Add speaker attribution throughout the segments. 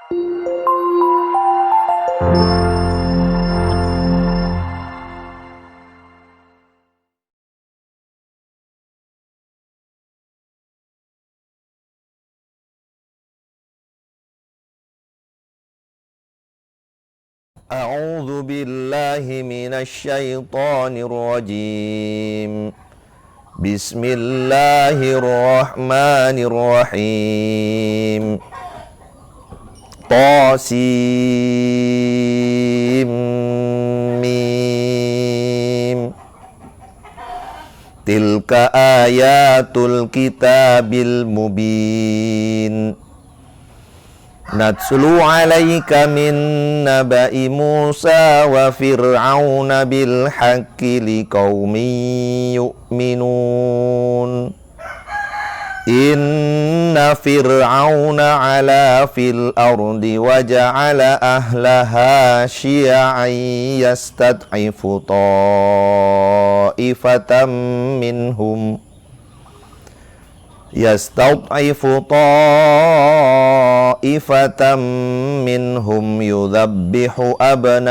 Speaker 1: A'udzu billahi minasy syaithanir rajim. Bismillahirrahmanirrahim. Tasim mim. Tilka ayatul kitabil mubin. Natslu 'alaika min naba'i Musa wa Fir'auna bil haqqi liqaumin yu'minun. Inna Fir'auna 'ala fil ardi wa ja'ala ahlaha syi'an yastad'ifu ta'ifatan minhum yudhabbihu abna'ahum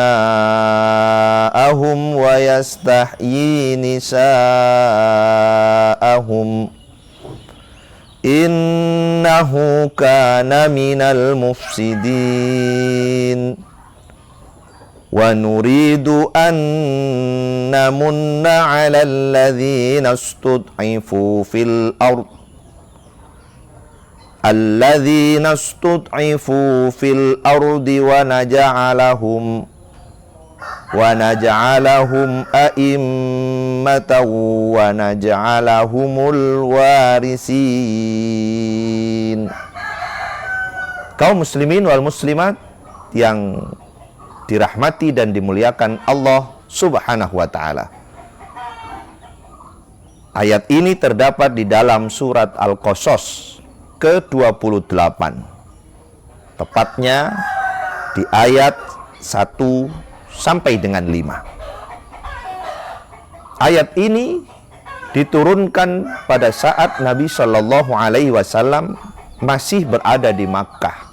Speaker 1: wa yastahyi nisa'ahum innahu kana minal mufsidin. Wa nuridu an namunna 'alal ladzina istud'ifu fil ardh alladzina istud'ifu fil ardi wa naj'alahum a'immatan wa naj'alahumul warisin. Kaum muslimin wal muslimat yang dirahmati dan dimuliakan Allah Subhanahu wa ta'ala. Ayat ini terdapat di dalam surat Al-Qasas ke-28, tepatnya di ayat 1 sampai dengan 5. Ayat ini diturunkan pada saat Nabi Shallallahu Alaihi Wasallam masih berada di Makkah,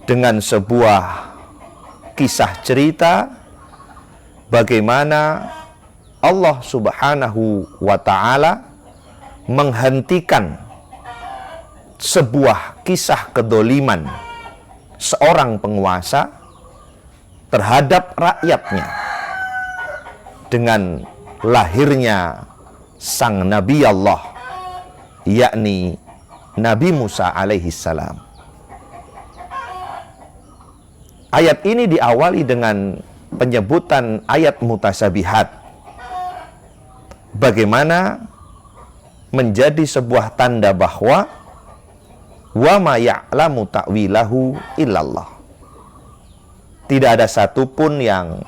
Speaker 1: dengan sebuah kisah cerita bagaimana Allah Subhanahu wa ta'ala menghentikan sebuah kisah kedoliman seorang penguasa terhadap rakyatnya dengan lahirnya sang Nabi Allah, yakni Nabi Musa alaihi salam. Ayat ini diawali dengan penyebutan ayat mutasabihat, bagaimana menjadi sebuah tanda bahwa wa ma ya'lamu ta'wilahu illallah. Tidak ada satupun yang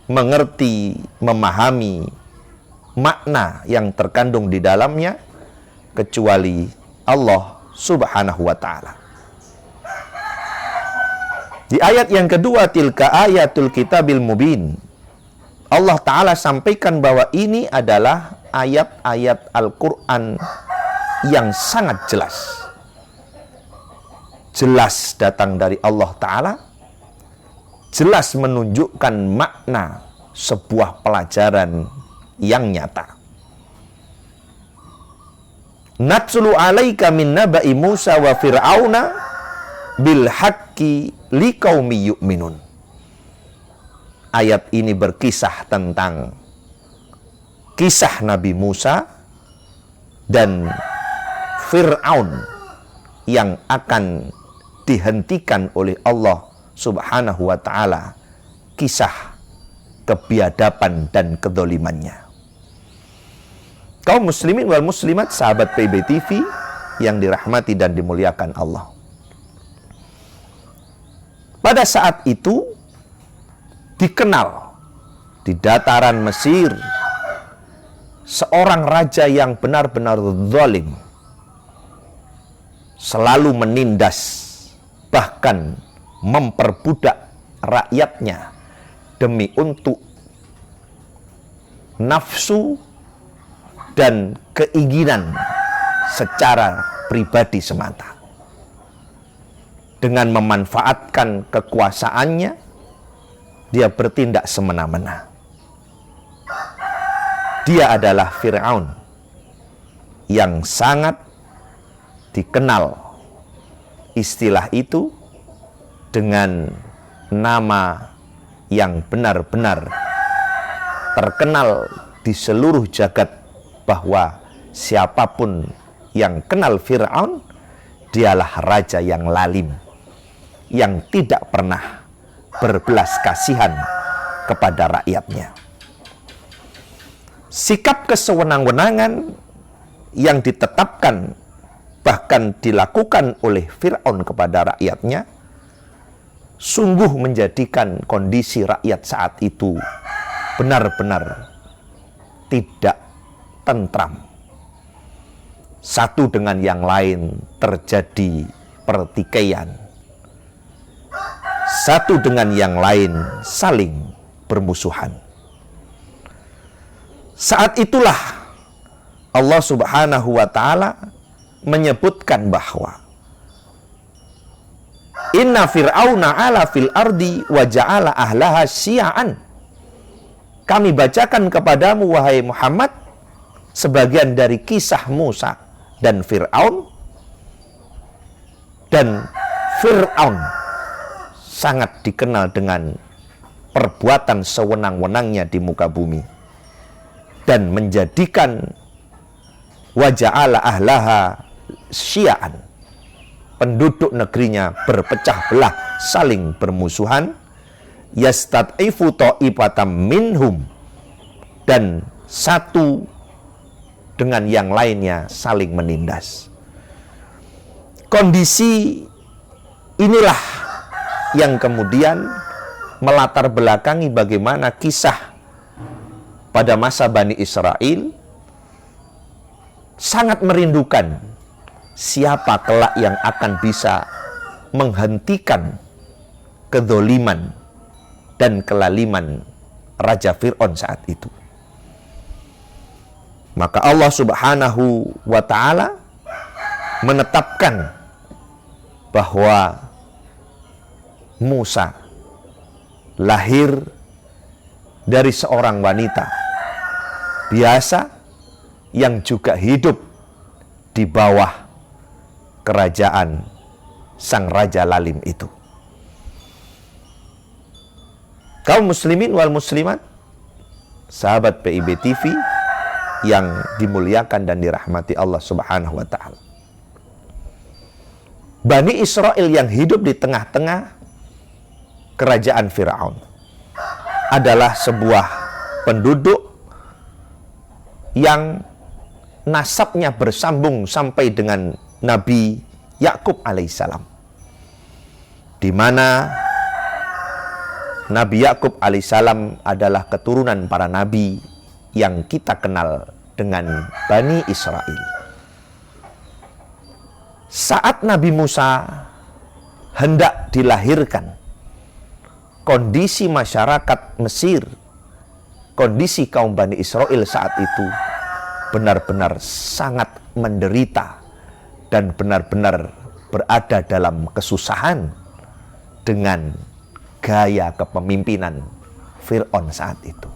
Speaker 1: mengerti, memahami makna yang terkandung di dalamnya kecuali Allah Subhanahu wa ta'ala. Di ayat yang kedua, tilka ayatul kitabil mubin, Allah ta'ala sampaikan bahwa ini adalah ayat-ayat Al-Quran yang sangat jelas. Jelas datang dari Allah Ta'ala, jelas menunjukkan makna sebuah pelajaran yang nyata. Natslu 'alaika min naba'i Musa wa Fir'auna bil haqqi liqaumi yu'minun. Ayat ini berkisah tentang kisah Nabi Musa dan Fir'aun yang akan dihentikan oleh Allah Subhanahu wa ta'ala, kisah kebiadaban dan kedolimannya. Kaum muslimin wal muslimat, sahabat PB TV yang dirahmati dan dimuliakan Allah. Pada saat itu dikenal di dataran Mesir seorang raja yang benar-benar zalim, selalu menindas, bahkan memperbudak rakyatnya demi untuk nafsu dan keinginan secara pribadi semata. dengan memanfaatkan kekuasaannya, dia bertindak semena-mena. Dia adalah Fir'aun yang sangat dikenal istilah itu dengan nama yang benar-benar terkenal di seluruh jagat, bahwa siapapun yang kenal Fir'aun, dialah raja yang lalim, yang tidak pernah berbelas kasihan kepada rakyatnya. Sikap kesewenang-wenangan yang ditetapkan bahkan dilakukan oleh Fir'aun kepada rakyatnya sungguh menjadikan kondisi rakyat saat itu benar-benar tidak tentram. Satu dengan yang lain terjadi pertikaian. Satu dengan yang lain saling bermusuhan. Saat itulah Allah Subhanahu wa ta'ala menyebutkan bahwa inna fir'auna ala fil ardi wa ja'ala ahlaha syia'an. Kami bacakan kepadamu wahai Muhammad sebagian dari kisah Musa dan Fir'aun. Dan Fir'aun sangat dikenal dengan perbuatan sewenang-wenangnya di muka bumi, dan menjadikan waja'ala ahlaha syia'an, penduduk negerinya berpecah belah, saling bermusuhan, yastad'ifu ta'ifatam minhum, dan satu dengan yang lainnya saling menindas. Kondisi inilah yang kemudian melatar belakangi bagaimana kisah pada masa Bani Israel sangat merindukan siapa kelak yang akan bisa menghentikan kedzoliman dan kelaliman Raja Fir'aun saat itu. Maka Allah Subhanahu wa ta'ala menetapkan bahwa Musa lahir dari seorang wanita biasa yang juga hidup di bawah kerajaan sang raja lalim itu. Kaum muslimin wal muslimat, sahabat PIB TV yang dimuliakan dan dirahmati Allah Subhanahu wa ta'ala. Bani Israel yang hidup di tengah-tengah kerajaan Fir'aun adalah sebuah penduduk yang nasabnya bersambung sampai dengan Nabi Yakub alaihissalam, di mana Nabi Yakub alaihissalam adalah keturunan para nabi yang kita kenal dengan Bani Israel. Saat Nabi Musa hendak dilahirkan, kondisi masyarakat Mesir, kondisi kaum Bani Israel saat itu benar-benar sangat menderita dan benar-benar berada dalam kesusahan dengan gaya kepemimpinan Fir'aun saat itu.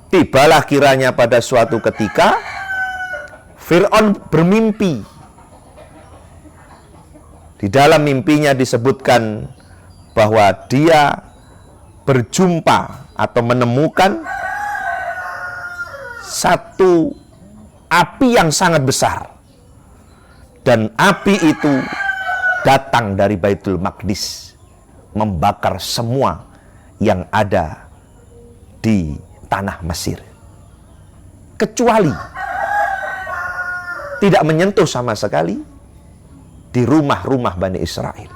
Speaker 1: Tibalah kiranya pada suatu ketika Fir'aun bermimpi. Di dalam mimpinya disebutkan bahwa dia berjumpa atau menemukan satu api yang sangat besar, dan api itu datang dari Baitul Maqdis, membakar semua yang ada di tanah Mesir, kecuali tidak menyentuh sama sekali di rumah-rumah Bani Israel.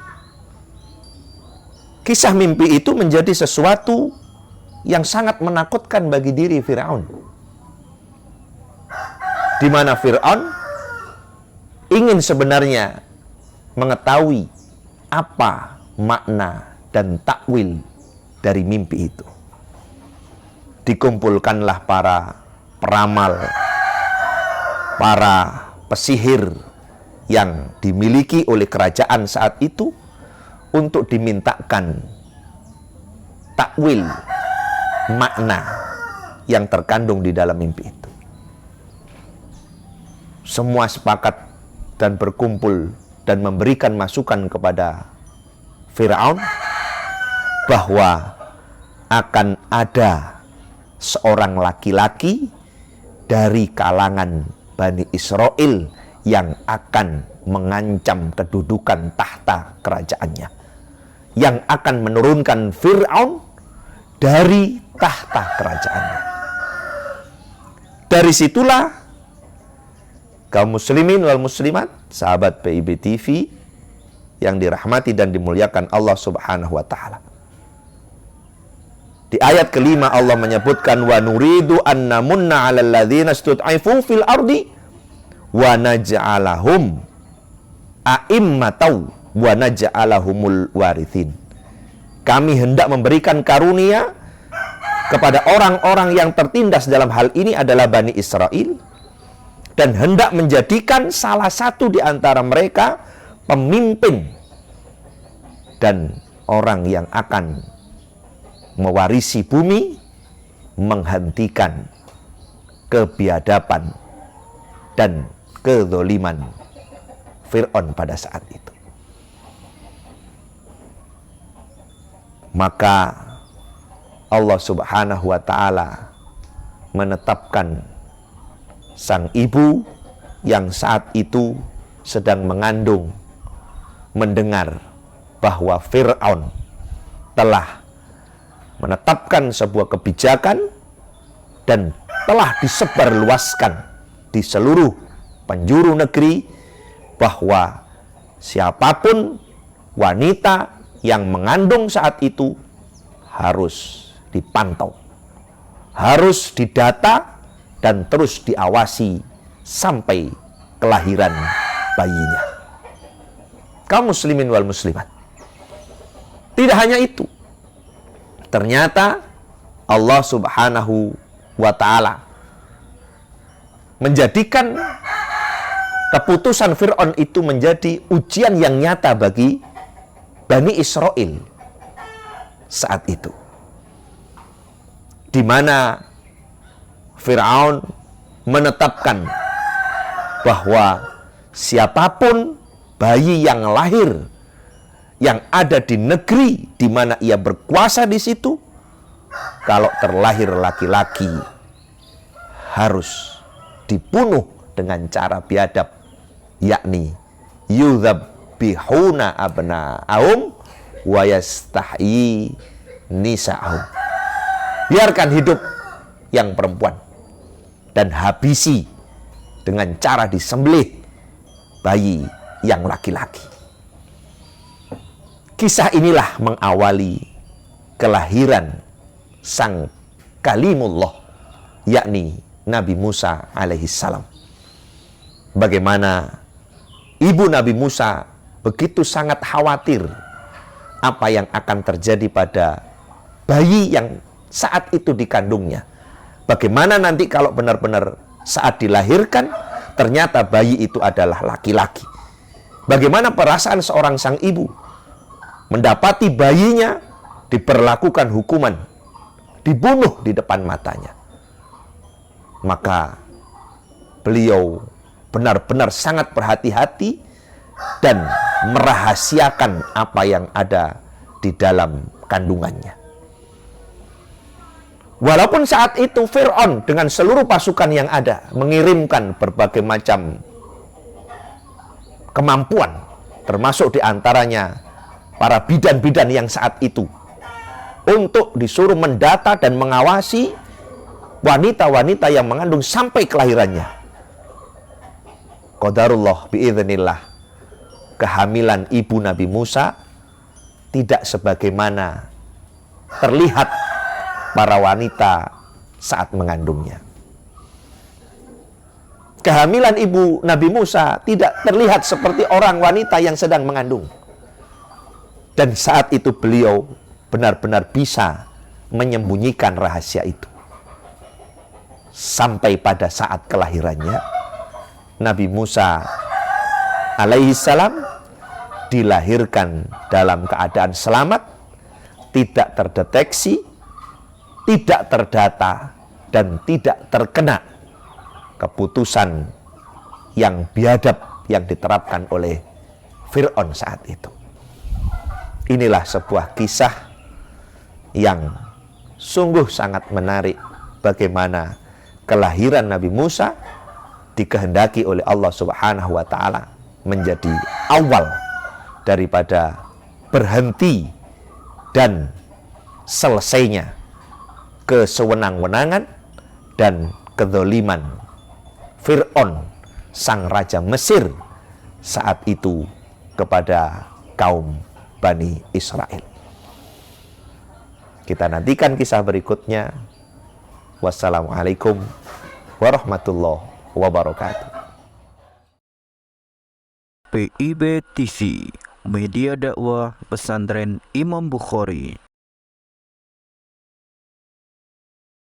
Speaker 1: Kisah mimpi itu menjadi sesuatu yang sangat menakutkan bagi diri Fir'aun, di mana Fir'aun ingin sebenarnya mengetahui apa makna dan takwil dari mimpi itu. Dikumpulkanlah para peramal, para pesihir yang dimiliki oleh kerajaan saat itu untuk dimintakan takwil makna yang terkandung di dalam mimpi itu. Semua sepakat dan berkumpul dan memberikan masukan kepada Fir'aun bahwa akan ada seorang laki-laki dari kalangan Bani Israel yang akan mengancam kedudukan tahta kerajaannya, yang akan menurunkan Fir'aun dari tahta kerajaannya. Dari situlah kaum muslimin wal muslimat, sahabat PIB TV yang dirahmati dan dimuliakan Allah Subhanahu wa taala. Di ayat kelima Allah menyebutkan wa nuridu an namunna 'alal ladzina istud'ifu fil ardi wa naj'alahum a'immatan wa naj'alahumul warithin. Kami hendak memberikan karunia kepada orang-orang yang tertindas dalam hal ini adalah Bani Israel, dan hendak menjadikan salah satu di antara mereka pemimpin dan orang yang akan mewarisi bumi, menghentikan kebiadaban dan kezaliman Fir'aun pada saat itu. Maka Allah Subhanahu wa taala menetapkan sang ibu yang saat itu sedang mengandung mendengar bahwa Fir'aun telah menetapkan sebuah kebijakan dan telah disebarluaskan di seluruh penjuru negeri bahwa siapapun wanita yang mengandung saat itu harus dipantau, harus didata dan terus diawasi sampai kelahiran bayinya. Kaum muslimin wal muslimat, tidak hanya itu, ternyata Allah Subhanahu wa taala menjadikan keputusan Fir'aun itu menjadi ujian yang nyata bagi Bani Israel saat itu, di mana Fir'aun menetapkan bahwa siapapun bayi yang lahir yang ada di negeri di mana ia berkuasa di situ, kalau terlahir laki-laki harus dibunuh dengan cara biadab, yakni yudzabihuna abna'ahum wa yastahyi nisa'ahum. Biarkan hidup yang perempuan dan habisi dengan cara disembelih bayi yang laki-laki. Kisah inilah mengawali kelahiran sang kalimullah, yakni Nabi Musa alaihissalam. Bagaimana ibu Nabi Musa begitu sangat khawatir apa yang akan terjadi pada bayi yang saat itu dikandungnya. Bagaimana nanti kalau benar-benar saat dilahirkan ternyata bayi itu adalah laki-laki. Bagaimana perasaan seorang sang ibu mendapati bayinya diperlakukan hukuman, dibunuh di depan matanya. Maka beliau benar-benar sangat berhati-hati dan merahasiakan apa yang ada di dalam kandungannya. Walaupun saat itu Fir'aun dengan seluruh pasukan yang ada mengirimkan berbagai macam kemampuan, termasuk diantaranya para bidan-bidan yang saat itu, untuk disuruh mendata dan mengawasi wanita-wanita yang mengandung sampai kelahirannya. Qadarullah biiznillah, kehamilan ibu Nabi Musa tidak sebagaimana terlihat para wanita saat mengandungnya. Kehamilan ibu Nabi Musa tidak terlihat seperti orang wanita yang sedang mengandung. Dan saat itu beliau benar-benar bisa menyembunyikan rahasia itu. Sampai pada saat kelahirannya, Nabi Musa alaihi salam dilahirkan dalam keadaan selamat, tidak terdeteksi, tidak terdata, dan tidak terkena keputusan yang biadab yang diterapkan oleh Fir'aun saat itu. Inilah sebuah kisah yang sungguh sangat menarik, bagaimana kelahiran Nabi Musa dikehendaki oleh Allah Subhanahu wa Ta'ala menjadi awal daripada berhenti dan selesainya kesewenang-wenangan dan kedzaliman Fir'aun, sang raja Mesir saat itu, kepada kaum Bani Israel. Kita nantikan kisah berikutnya. Wassalamualaikum warahmatullahi wabarakatuh.
Speaker 2: PIB TV, Media Dakwah Pesantren Imam Bukhari.